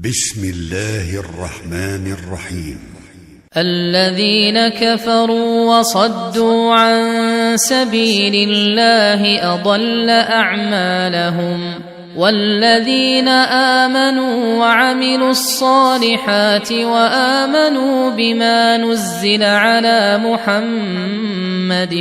بسم الله الرحمن الرحيم. الذين كفروا وصدوا عن سبيل الله أضل أعمالهم، والذين آمنوا وعملوا الصالحات وآمنوا بما نزل على محمد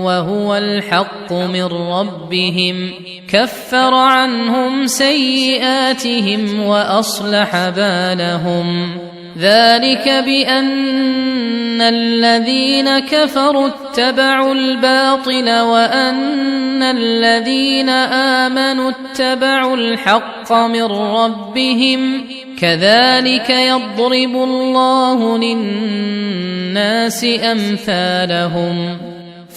وهو الحق من ربهم كفر عنهم سيئاتهم وأصلح بالهم. ذلك بأن الذين كفروا اتبعوا الباطل وأن الذين آمنوا اتبعوا الحق من ربهم كذلك يضرب الله للناس أمثالهم.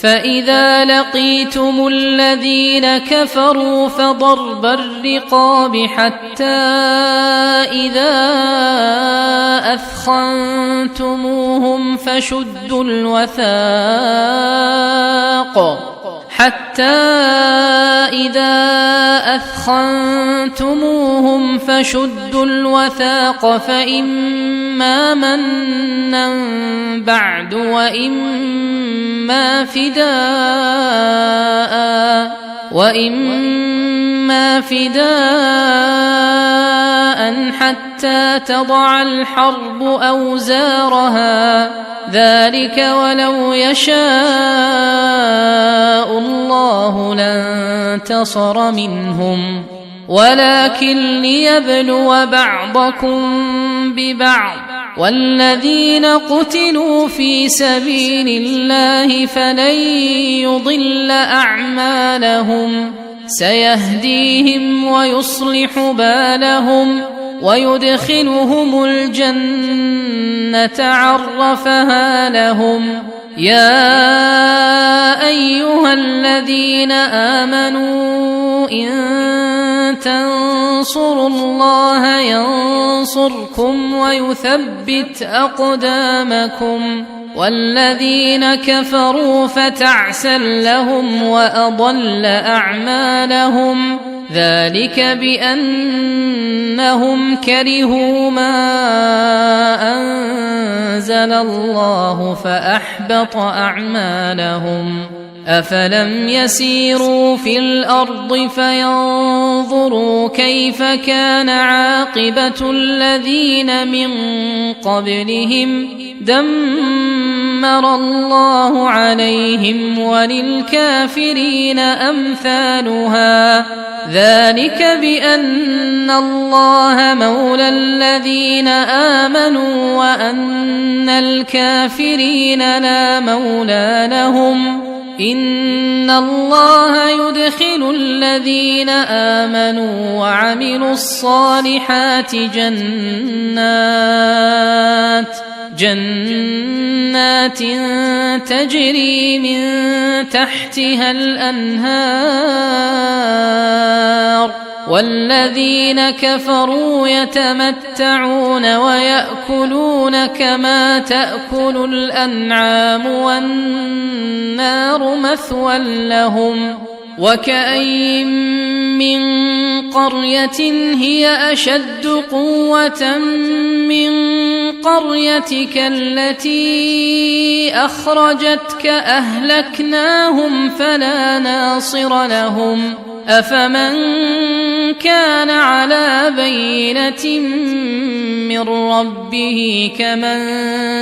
فإذا لقيتم الذين كفروا فضرب الرقاب حتى إذا أثخنتموهم فشدوا الوثاق فإما منا بعد وإما فداء حتى تضع الحرب أوزارها. ذلك ولو يشاء الله لانتصر منهم ولكن ليبلو بعضكم ببعض. والذين قتلوا في سبيل الله فلن يضل أعمالهم سيهديهم ويصلح بالهم ويدخلهم الجنة عرفها لهم. يا أيها الذين آمنوا إن تنصروا الله ينصركم ويثبت أقدامكم. والذين كفروا فتعسا لهم وأضل أعمالهم. ذلك بأنهم كرهوا ما أنزل الله فأحبط أعمالهم. أفلم يسيروا في الأرض فينظروا كيف كان عاقبة الذين من قبلهم دمر الله عليهم وللكافرين أمثالها. ذلك بأن الله مولى الذين آمنوا وأن الكافرين لا مولى لهم. إن الله يدخل الذين آمنوا وعملوا الصالحات جنات تجري من تحتها الأنهار. والذين كفروا يتمتعون ويأكلون كما تأكل الأنعام والنار مثوى لهم. وكأين من قرية هي أشد قوة من قريتك التي أخرجتك أهلكناهم فلا ناصر لهم. أفمن كان على بينة من ربه كمن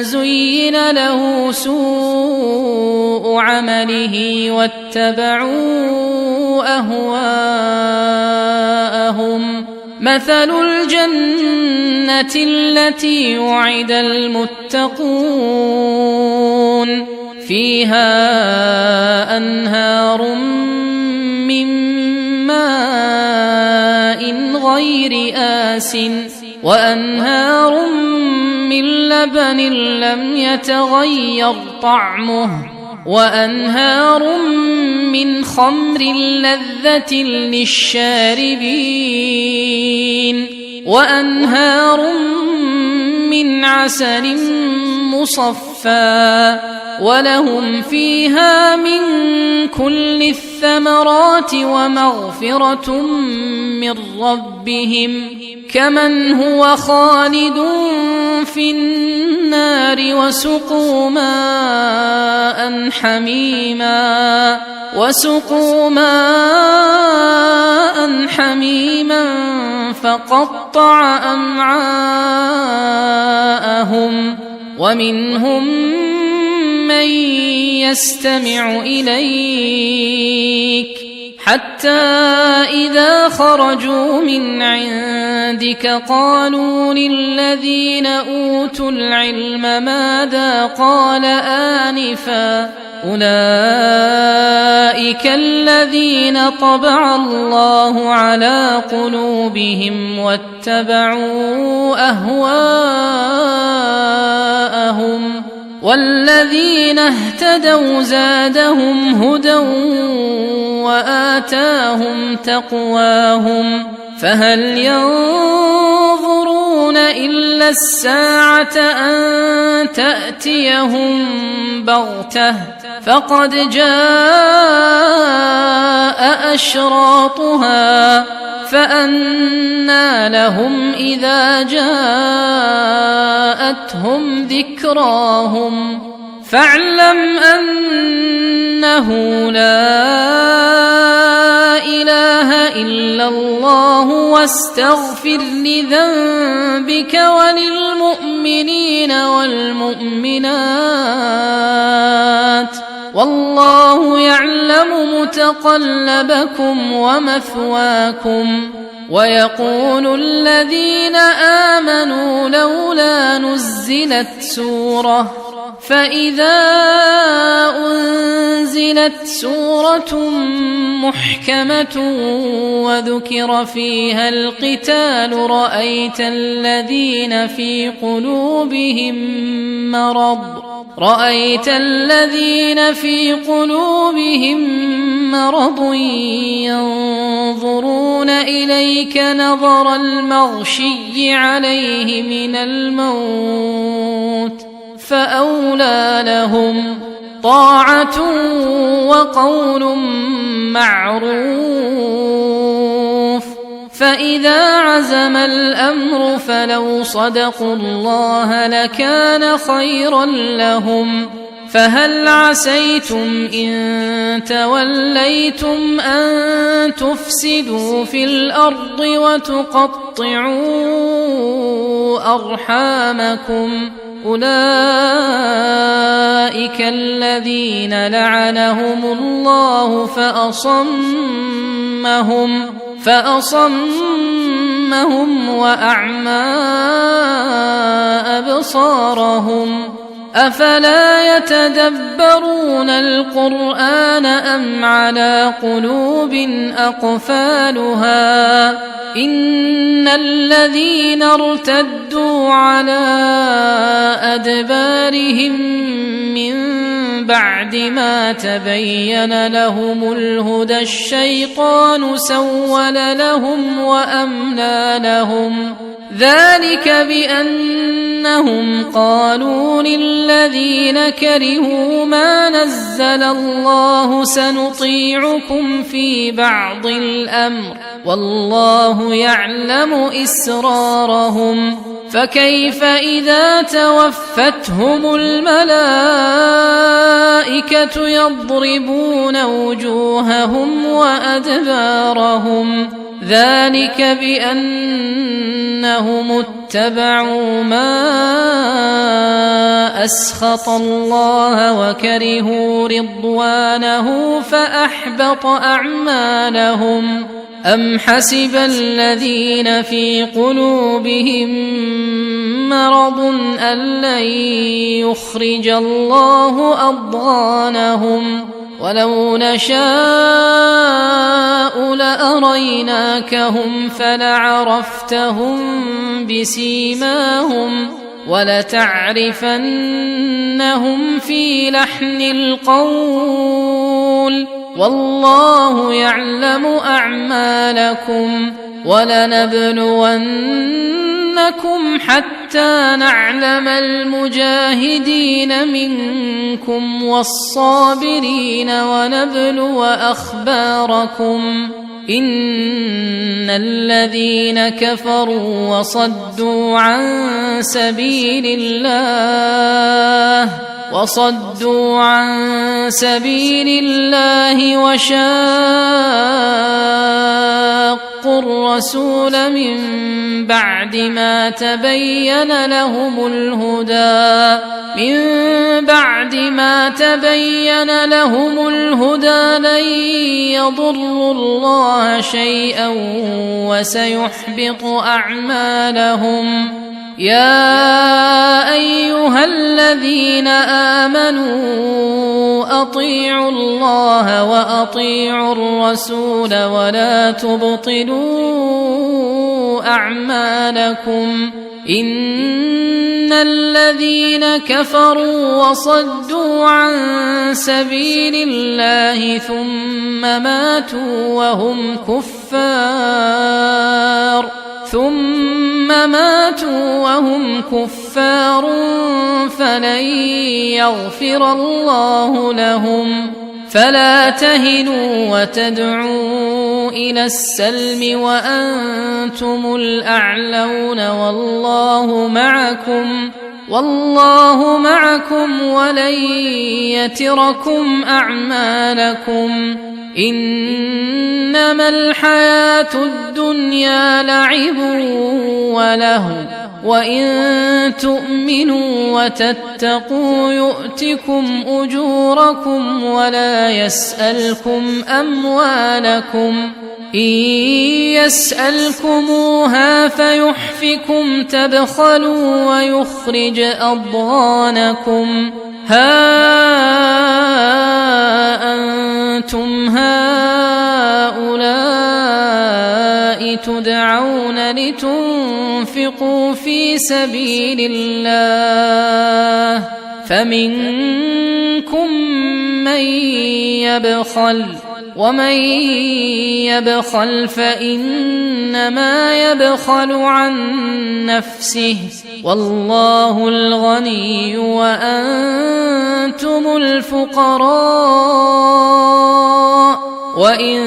زين له سوء عمله واتبعوا أهواءهم. مثل الجنة التي وعد المتقون فيها أنهار من ماء غير آسٍ وأنهار من لبن لم يتغير طعمه وأنهار من خمر لذة للشاربين وأنهار من عسل مصفى ولهم فيها من كل الثمرات ومغفرة من ربهم كمن هو خالد في النار وسقوا ماء حميما فقطع أمعاءهم ومنهم من يستمع إليك حتى إذا خرجوا من عندك قالوا للذين أوتوا العلم ماذا قال آنفا أولئك الذين طبع الله على قلوبهم واتبعوا أهواءهم والذين اهتدوا زادهم هدى وآتاهم تقواهم فهل ينظرون إلا الساعة أن تأتيهم بغتة فقد جاء أشراطها فأنى لهم إذا جاءتهم ذكراهم فاعلم أنه لا إله إلا الله واستغفر لذنبك وللمؤمنين والمؤمنات والله يعلم متقلبكم ومثواكم ويقول الذين آمنوا لولا نزلت سورة فإذا أنزلت سورة محكمة وذكر فيها القتال رأيت الذين في قلوبهم مرض ينظرون إليك نظر المغشي عليه من الموت فأولى لهم طاعة وقول معروف فإذا عزم الأمر فلو صدقوا الله لكان خيرا لهم فهل عسيتم إن توليتم أن تفسدوا في الأرض وتقطعوا أرحامكم أولئك الذين لعنهم الله فأصمهم وأعمى أبصارهم أفلا يتدبرون القرآن أم على قلوب أقفالها إن الذين ارتدوا على أدبارهم من بعد ما تبين لهم الهدى الشيطان سول لهم وأملى لهم ذلك بأنهم قالوا للذين كرهوا ما نزل الله سنطيعكم في بعض الأمر والله يعلم إسرارهم فكيف إذا توفتهم الملائكة يضربون وجوههم وأدبارهم ذلك بأنهم اتبعوا ما أسخط الله وكرهوا رضوانه فأحبط أعمالهم أم حسب الذين في قلوبهم مرض أن لن يخرج الله أضغانهم ولو نشاء لأريناكهم فلعرفتهم بسيماهم ولتعرفنهم في لحن القول والله يعلم أعمالكم ولنبلونكم نبلونكم حتى نعلم المجاهدين منكم والصابرين ونبلو أخباركم إن الذين كفروا وصدوا عن سبيل الله وشاقوا الرسول من بعد ما تبين لهم الهدى لن يضروا الله شيئا وسيحبط أعمالهم. يا أيها الذين آمنوا أطيعوا الله وأطيعوا الرسول ولا تبطلوا أعمالكم إن الذين كفروا وصدوا عن سبيل الله ثم ماتوا وهم كفار فلن يغفر الله لهم. فلا تهنوا وتدعوا إلى السلم وأنتم الأعلون والله معكم ولن يتركم أعمالكم. إنما الحياة الدنيا لعب ولهو وإن تؤمنوا وتتقوا يؤتكم أجوركم ولا يسألكم أموالكم. إن يسألكموها فيحفكم تبخلوا ويخرج أضغانكم. ها أنتم هؤلاء تدعون لتنفقوا في سبيل الله فمنكم من يبخل ومن يبخل فإنما يبخل عن نفسه والله الغني وأنتم الفقراء وإن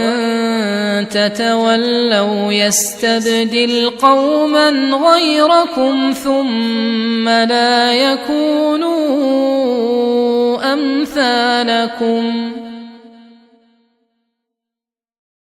تتولوا يستبدل قوما غيركم ثم لا يكونوا أمثالكم.